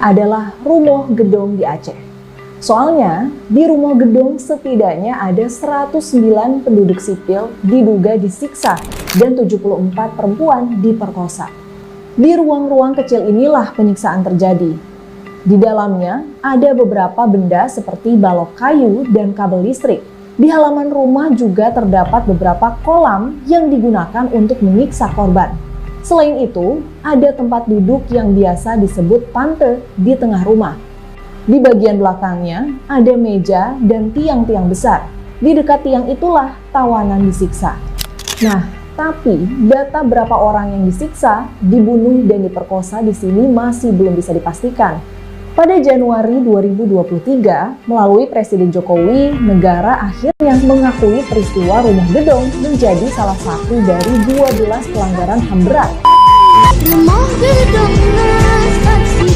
adalah Rumoh Gedong di Aceh. Soalnya, di Rumoh Gedong setidaknya ada 109 penduduk sipil diduga disiksa dan 74 perempuan diperkosa. Di ruang-ruang kecil inilah penyiksaan terjadi. Di dalamnya ada beberapa benda seperti balok kayu dan kabel listrik. Di halaman rumah juga terdapat beberapa kolam yang digunakan untuk menyiksa korban. Selain itu, ada tempat duduk yang biasa disebut pante di tengah rumah. Di bagian belakangnya ada meja dan tiang-tiang besar. Di dekat tiang itulah tawanan disiksa. Nah, tapi data berapa orang yang disiksa, dibunuh, dan diperkosa di sini masih belum bisa dipastikan. Pada Januari 2023, melalui Presiden Jokowi, negara akhirnya mengakui peristiwa Rumoh Gedong menjadi salah satu dari 12 pelanggaran HAM berat. Rumoh Gedong pasti